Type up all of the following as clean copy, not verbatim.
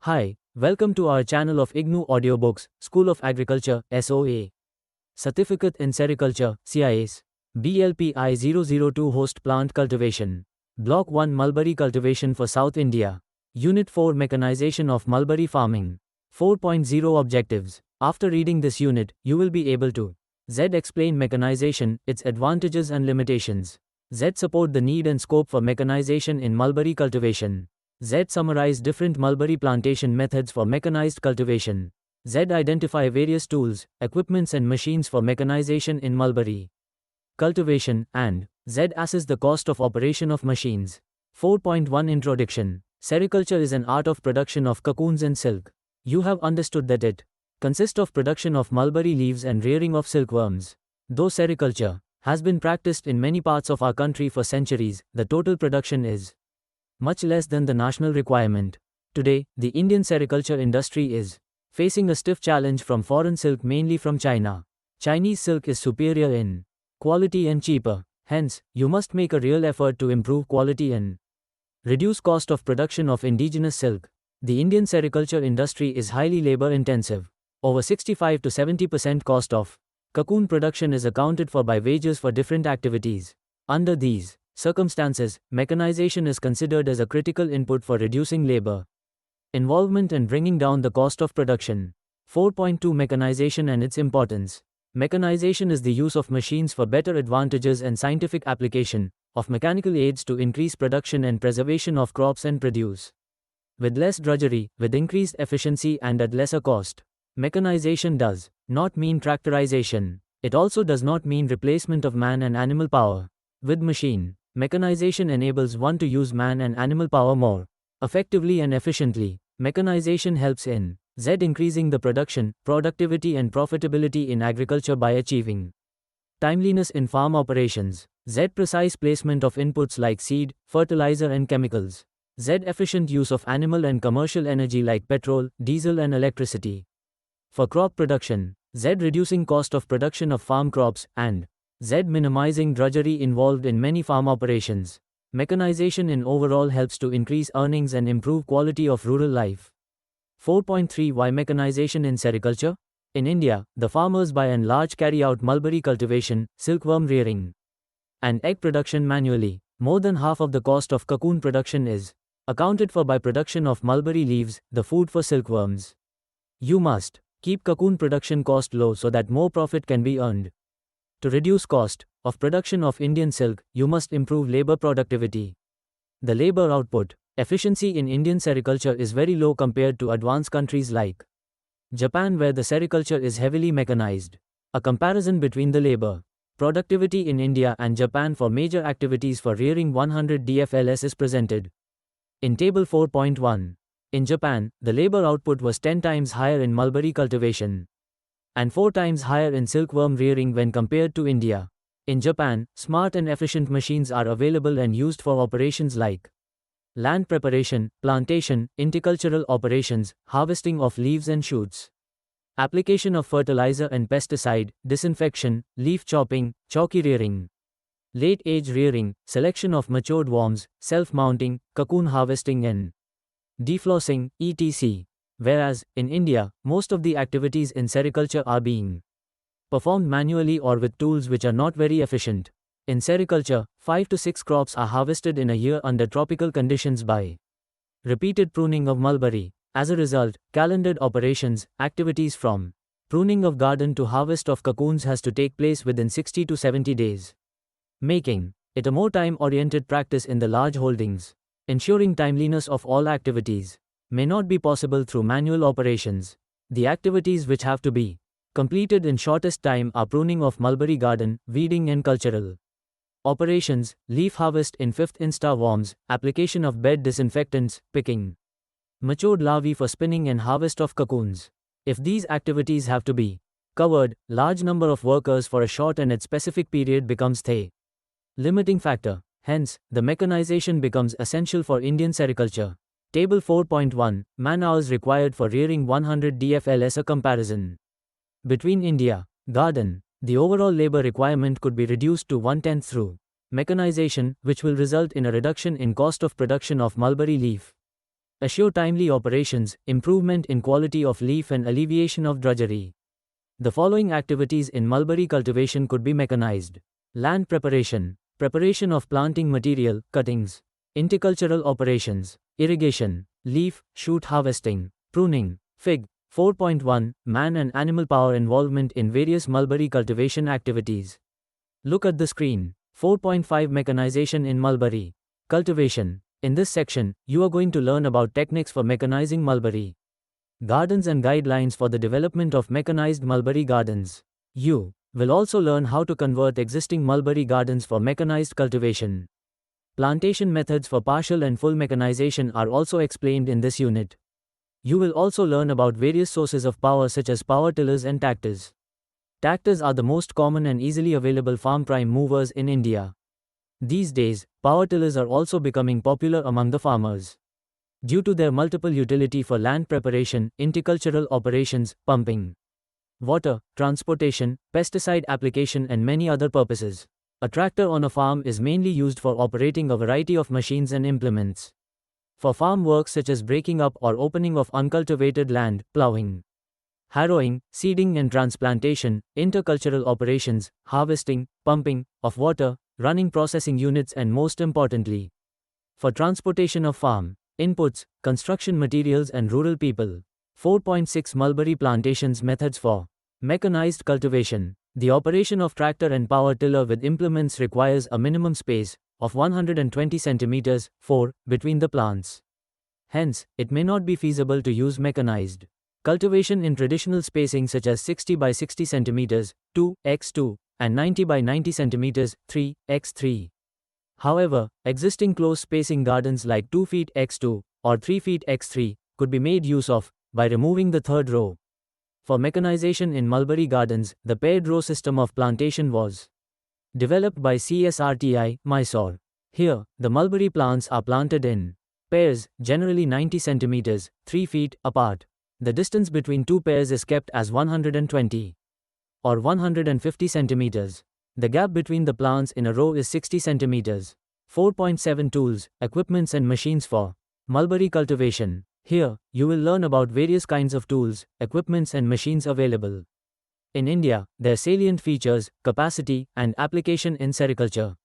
Hi, welcome to our channel of IGNOU Audiobooks, School of Agriculture, SOA. Certificate in Sericulture, CIS. BLPI 002 Host Plant Cultivation. Block-1 Mulberry Cultivation for South India. Unit-4 Mechanization of Mulberry Farming. 4.0 Objectives. After reading this unit, you will be able to Z. Explain mechanization, its advantages and limitations. Z. Support the need and scope for mechanization in mulberry cultivation. Z. Summarize different mulberry plantation methods for mechanized cultivation. Z. Identify various tools, equipments and machines for mechanization in mulberry cultivation, and Z. Assess the cost of operation of machines. 4.1 Introduction. Sericulture is an art of production of cocoons and silk. You have understood that it consists of production of mulberry leaves and rearing of silkworms. Though sericulture has been practiced in many parts of our country for centuries, the total production is much less than the national requirement. Today, the Indian sericulture industry is facing a stiff challenge from foreign silk, mainly from China. Chinese silk is superior in quality and cheaper. Hence, you must make a real effort to improve quality and reduce cost of production of indigenous silk. The Indian sericulture industry is highly labor-intensive. Over 65 to 70% cost of cocoon production is accounted for by wages for different activities. Under these circumstances, mechanization is considered as a critical input for reducing labor involvement and bringing down the cost of production. 4.2 Mechanization and its importance. Mechanization is the use of machines for better advantages and scientific application of mechanical aids to increase production and preservation of crops and produce with less drudgery, with increased efficiency and at lesser cost. Mechanization does not mean tractorization. It also does not mean replacement of man and animal power with machine. Mechanization enables one to use man and animal power more effectively and efficiently. Mechanization helps in Z. Increasing the production, productivity and profitability in agriculture by achieving timeliness in farm operations. Z. Precise placement of inputs like seed, fertilizer and chemicals. Z. Efficient use of animal and commercial energy like petrol, diesel and electricity for crop production. Z. Reducing cost of production of farm crops, and Z. Minimizing drudgery involved in many farm operations. Mechanization in overall helps to increase earnings and improve quality of rural life. 4.3 Why mechanization in sericulture? In India, the farmers by and large carry out mulberry cultivation, silkworm rearing, and egg production manually. More than half of the cost of cocoon production is accounted for by production of mulberry leaves, the food for silkworms. You must keep cocoon production cost low so that more profit can be earned. To reduce cost of production of Indian silk, you must improve labor productivity. The labor output efficiency in Indian sericulture is very low compared to advanced countries like Japan, where the sericulture is heavily mechanized. A comparison between the labor productivity in India and Japan for major activities for rearing 100 DFLS is presented in Table 4.1. In Japan, the labor output was 10 times higher in mulberry cultivation and 4 times higher in silkworm rearing when compared to India. In Japan, smart and efficient machines are available and used for operations like land preparation, plantation, horticultural operations, harvesting of leaves and shoots, application of fertilizer and pesticide, disinfection, leaf chopping, chalky rearing, late age rearing, selection of matured worms, self-mounting, cocoon harvesting and deflossing, etc. Whereas, in India, most of the activities in sericulture are being performed manually or with tools which are not very efficient. In sericulture, 5 to 6 crops are harvested in a year under tropical conditions by repeated pruning of mulberry. As a result, calendared operations, activities from pruning of garden to harvest of cocoons has to take place within 60 to 70 days, making it a more time-oriented practice in the large holdings. Ensuring timeliness of all activities may not be possible through manual operations. The activities which have to be completed in shortest time are pruning of mulberry garden, weeding and cultural operations, leaf harvest in 5th insta worms, application of bed disinfectants, picking matured larvae for spinning and harvest of cocoons. If these activities have to be covered, large number of workers for a short and at specific period becomes the limiting factor. Hence, the mechanization becomes essential for Indian sericulture. Table 4.1 Man-hours required for rearing 100 DFLS. A comparison between India garden. The overall labor requirement could be reduced to 1/10 through mechanization, which will result in a reduction in cost of production of mulberry leaf assure timely operations, improvement in quality of leaf and alleviation of drudgery. The following activities in mulberry cultivation could be mechanized. Land preparation, preparation of planting material, cuttings, intercultural operations, irrigation, leaf, shoot harvesting, pruning, Fig. 4.1 Man and animal power involvement in various mulberry cultivation activities. Look at the screen. 4.5 Mechanization in mulberry cultivation. In this section, you are going to learn about techniques for mechanizing mulberry gardens and guidelines for the development of mechanized mulberry gardens. You will also learn how to convert existing mulberry gardens for mechanized cultivation. Plantation methods for partial and full mechanization are also explained in this unit. You will also learn about various sources of power such as power tillers and tractors. Tractors are the most common and easily available farm prime movers in India. These days, power tillers are also becoming popular among the farmers. Due to their multiple utility for land preparation, intercultural operations, pumping water, transportation, pesticide application and many other purposes. A tractor on a farm is mainly used for operating a variety of machines and implements. For farm work such as breaking up or opening of uncultivated land, plowing, harrowing, seeding and transplantation, intercultural operations, harvesting, pumping of water, running processing units and most importantly, for transportation of farm inputs, construction materials and rural people. 4.6 Mulberry plantations methods for mechanized cultivation. The operation of tractor and power tiller with implements requires a minimum space of 120 cm 4 between the plants. Hence, it may not be feasible to use mechanized cultivation in traditional spacing such as 60 by 60 cm 2x2 and 90 by 90 cm 3x3. However, existing close spacing gardens like 2 feet x2 or 3 feet x3 could be made use of by removing the third row. For mechanization in mulberry gardens, the paired row system of plantation was developed by CSRTI, Mysore. Here, the mulberry plants are planted in pairs, generally 90 cm 3 feet apart. The distance between two pairs is kept as 120 or 150 cm. The gap between the plants in a row is 60 cm. 4.7 Tools, equipments and machines for mulberry cultivation. Here, you will learn about various kinds of tools, equipments and machines available in India, their salient features, capacity, and application in sericulture.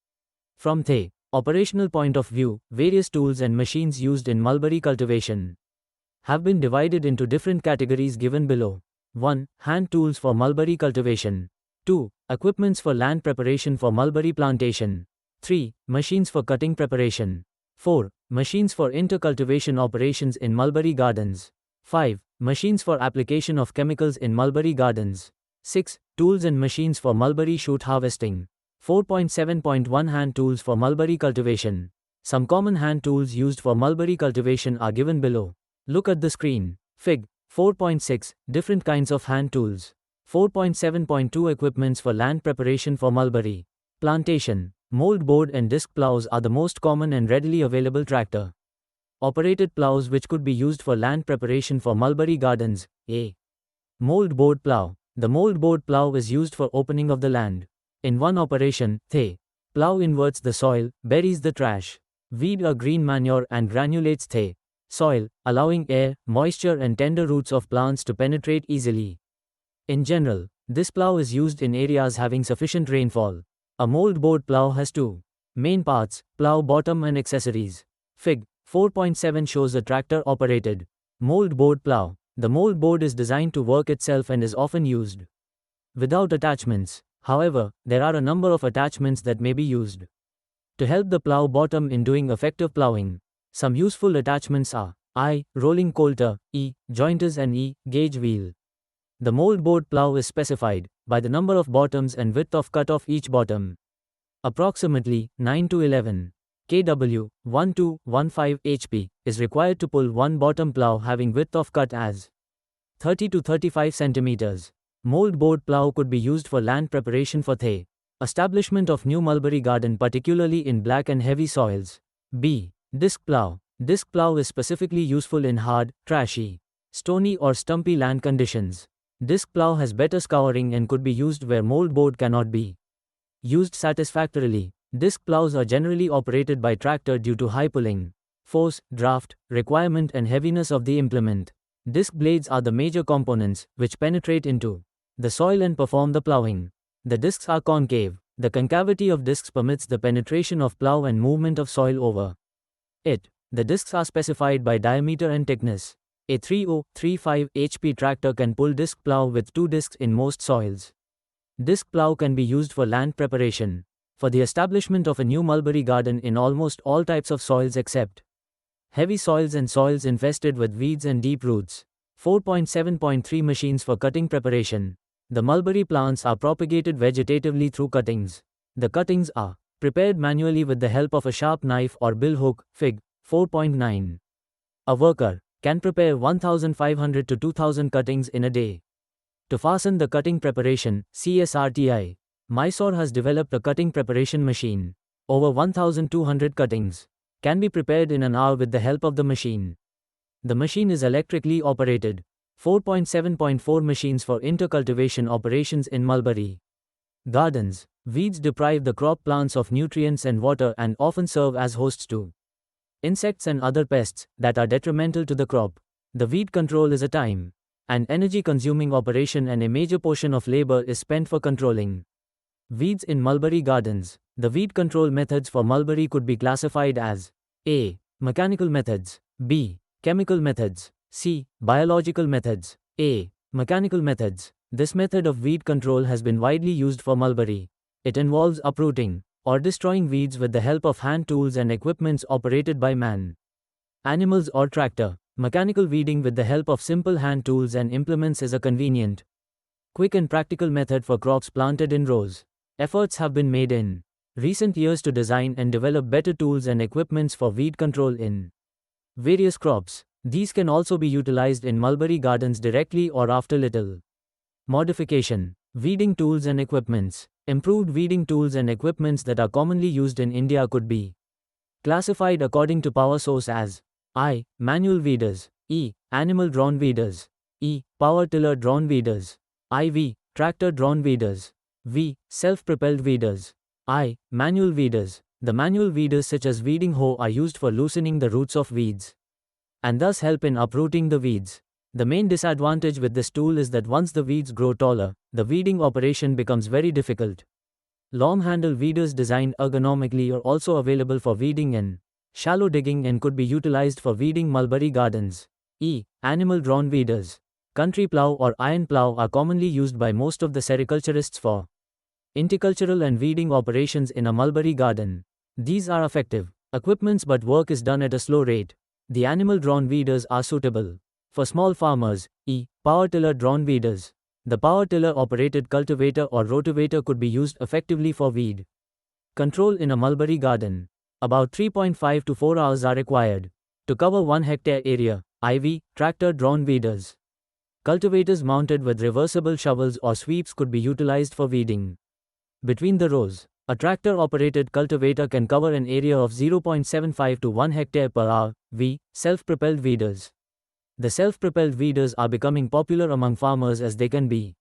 From the operational point of view, various tools and machines used in mulberry cultivation have been divided into different categories given below. 1. Hand tools for mulberry cultivation. 2. Equipments for land preparation for mulberry plantation. 3. Machines for cutting preparation. 4. Machines for intercultivation operations in mulberry gardens. 5. Machines for application of chemicals in mulberry gardens. 6. Tools and machines for mulberry shoot harvesting. 4.7.1 Hand tools for mulberry cultivation. Some common hand tools used for mulberry cultivation are given below. Look at the screen. Fig. 4.6 Different kinds of hand tools. 4.7.2 Equipments for land preparation for mulberry plantation. Mold board and disc plows are the most common and readily available tractor operated plows which could be used for land preparation for mulberry gardens. A. Mold board plow. The mold board plow is used for opening of the land. In one operation, the plow inverts the soil, buries the trash, weed or green manure and granulates the soil, allowing air, moisture and tender roots of plants to penetrate easily. In general, this plow is used in areas having sufficient rainfall. A mold board plow has two main parts, plow bottom and accessories. Fig. 4.7 shows a tractor-operated mold board plow. The mold board is designed to work itself and is often used without attachments. However, there are a number of attachments that may be used to help the plow bottom in doing effective plowing. Some useful attachments are I. Rolling coulter, E. Jointers and E. Gauge wheel. The mold board plow is specified by the number of bottoms and width of cut of each bottom. Approximately 9 to 11 kW 1 to 15 HP is required to pull one bottom plow having width of cut as 30 to 35 cm. Mold board plow could be used for land preparation for the establishment of new mulberry garden, particularly in black and heavy soils. B. Disc plow. Disc plow is specifically useful in hard, trashy, stony or stumpy land conditions. Disc plow has better scouring and could be used where mold board cannot be used satisfactorily. Disc plows are generally operated by tractor due to high pulling force, draft, requirement and heaviness of the implement. Disc blades are the major components, which penetrate into the soil and perform the plowing. The discs are concave. The concavity of discs permits the penetration of plow and movement of soil over it. The discs are specified by diameter and thickness. A 3035 HP tractor can pull disc plow with 2 discs in most soils. Disc plow can be used for land preparation, for the establishment of a new mulberry garden in almost all types of soils except heavy soils and soils infested with weeds and deep roots. 4.7.3 Machines for cutting preparation. The mulberry plants are propagated vegetatively through cuttings. The cuttings are prepared manually with the help of a sharp knife or bill hook. Fig. 4.9. A worker can prepare 1,500 to 2,000 cuttings in a day. To fasten the cutting preparation, CSRTI, Mysore has developed a cutting preparation machine. Over 1,200 cuttings can be prepared in an hour with the help of the machine. The machine is electrically operated. 4.7.4 Machines for intercultivation operations in mulberry gardens. Weeds deprive the crop plants of nutrients and water and often serve as hosts to insects and other pests that are detrimental to the crop. The weed control is a time and energy-consuming operation, and a major portion of labor is spent for controlling weeds in mulberry gardens. The weed control methods for mulberry could be classified as A. Mechanical methods, B. Chemical methods, C. Biological methods. A. Mechanical methods. This method of weed control has been widely used for mulberry. It involves uprooting or destroying weeds with the help of hand tools and equipments operated by man, animals or tractor. Mechanical weeding with the help of simple hand tools and implements is a convenient, quick and practical method for crops planted in rows. Efforts have been made in recent years to design and develop better tools and equipments for weed control in various crops. These can also be utilized in mulberry gardens directly or after little modification. Weeding tools and equipments. Improved weeding tools and equipments that are commonly used in India could be classified according to power source as I. Manual weeders, E. Animal drawn weeders, E. Power tiller drawn weeders, IV. Tractor drawn weeders, V. Self-propelled weeders, I. Manual weeders. The manual weeders such as weeding hoe are used for loosening the roots of weeds and thus help in uprooting the weeds. The main disadvantage with this tool is that once the weeds grow taller, the weeding operation becomes very difficult. Long handle weeders designed ergonomically are also available for weeding in shallow digging and could be utilized for weeding mulberry gardens. E. Animal drawn weeders. Country plow or iron plow are commonly used by most of the sericulturists for horticultural and weeding operations in a mulberry garden. These are effective equipments, but work is done at a slow rate. The animal drawn weeders are suitable for small farmers. E. Power tiller drawn weeders. The power tiller operated cultivator or rotavator could be used effectively for weed control in a mulberry garden. About 3.5 to 4 hours are required to cover 1 hectare area. IV. Tractor drawn weeders. Cultivators mounted with reversible shovels or sweeps could be utilized for weeding between the rows. A tractor operated cultivator can cover an area of 0.75 to 1 hectare per hour. V. Self-propelled weeders. The self-propelled weeders are becoming popular among farmers as they can be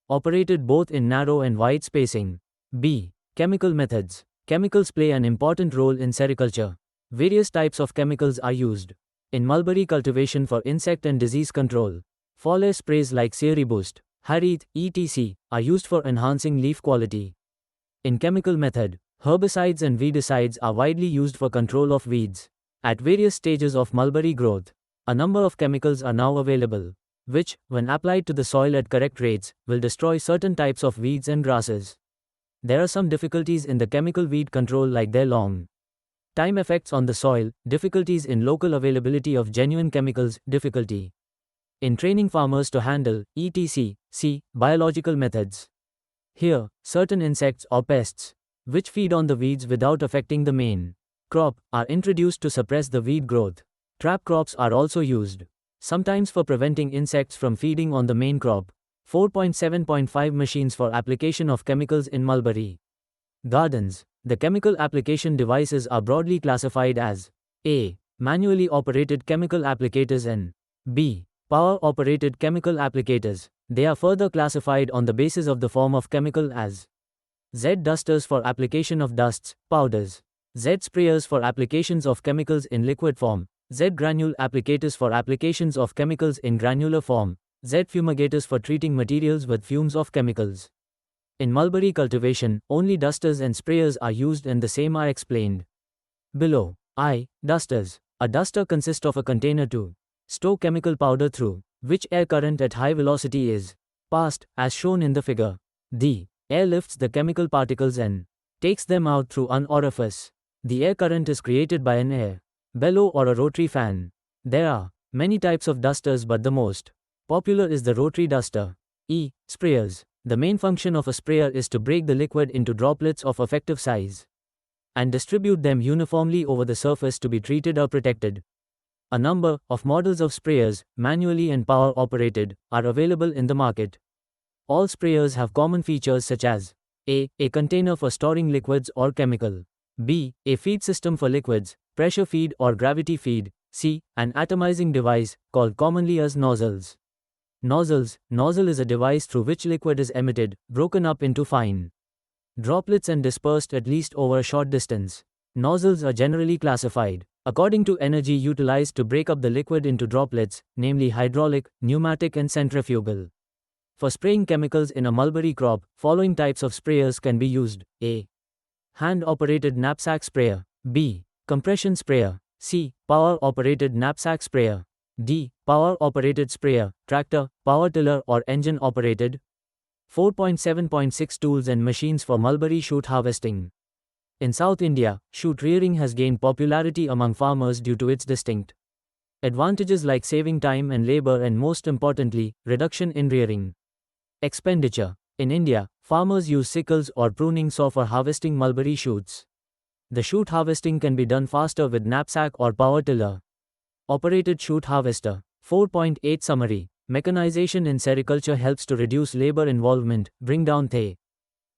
operated both in narrow and wide spacing. B. Chemical methods. Chemicals play an important role in sericulture. Various types of chemicals are used in mulberry cultivation for insect and disease control. Foliar sprays like Seriboost, Harith, etc. are used for enhancing leaf quality. In chemical method, herbicides and weedicides are widely used for control of weeds. At various stages of mulberry growth, a number of chemicals are now available, which, when applied to the soil at correct rates, will destroy certain types of weeds and grasses. There are some difficulties in the chemical weed control, like their long time effects on the soil, difficulties in local availability of genuine chemicals, difficulty in training farmers to handle, etc. C. Biological methods. Here, certain insects or pests, which feed on the weeds without affecting the main crop, are introduced to suppress the weed growth. Trap crops are also used, sometimes for preventing insects from feeding on the main crop. 4.7.5 Machines for application of chemicals in mulberry gardens. The chemical application devices are broadly classified as A. Manually operated chemical applicators and B. Power-operated chemical applicators. They are further classified on the basis of the form of chemical as Z. Dusters for application of dusts, powders. Z sprayers for applications of chemicals in liquid form, Z granule applicators for applications of chemicals in granular form, Z fumigators for treating materials with fumes of chemicals. In mulberry cultivation, only dusters and sprayers are used and the same are explained below. I. Dusters. A duster consists of a container to store chemical powder through which air current at high velocity is passed, as shown in the figure. The air lifts the chemical particles and takes them out through an orifice. The air current is created by an air bellow or a rotary fan. There are many types of dusters, but the most popular is the rotary duster. E. Sprayers. The main function of a sprayer is to break the liquid into droplets of effective size and distribute them uniformly over the surface to be treated or protected. A number of models of sprayers, manually and power operated, are available in the market. All sprayers have common features such as A container for storing liquids or chemical. B. A feed system for liquids, pressure feed or gravity feed. C. An atomizing device, called commonly as nozzles. Nozzles. Nozzle is a device through which liquid is emitted, broken up into fine droplets and dispersed at least over a short distance. Nozzles are generally classified according to energy utilized to break up the liquid into droplets, namely hydraulic, pneumatic and centrifugal. For spraying chemicals in a mulberry crop, following types of sprayers can be used. A. Hand-operated knapsack sprayer. B. Compression sprayer. C. Power-operated knapsack sprayer. D. Power-operated sprayer, tractor, power tiller or engine-operated. 4.7.6 Tools and machines for mulberry shoot harvesting. In South India, shoot rearing has gained popularity among farmers due to its distinct advantages like saving time and labor and, most importantly, reduction in rearing expenditure. In India, farmers use sickles or pruning saw for harvesting mulberry shoots. The shoot harvesting can be done faster with knapsack or power tiller operated shoot harvester. 4.8 Summary. Mechanization in sericulture helps to reduce labor involvement, bring down the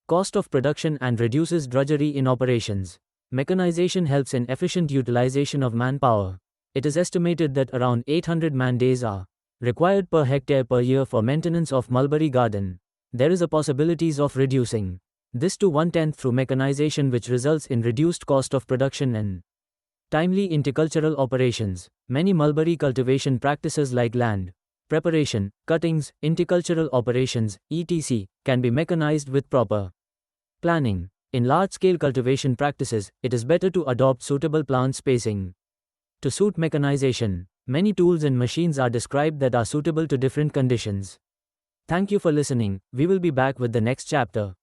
cost of production and reduces drudgery in operations. Mechanization helps in efficient utilization of manpower. It is estimated that around 800 man-days are required per hectare per year for maintenance of mulberry garden. There is a possibilities of reducing this to 1/10 through mechanization, which results in reduced cost of production and timely intercultural operations. Many mulberry cultivation practices like land preparation, cuttings, intercultural operations, etc., can be mechanized with proper planning. In large-scale cultivation practices, it is better to adopt suitable plant spacing to suit mechanization. Many tools and machines are described that are suitable to different conditions. Thank you for listening. We will be back with the next chapter.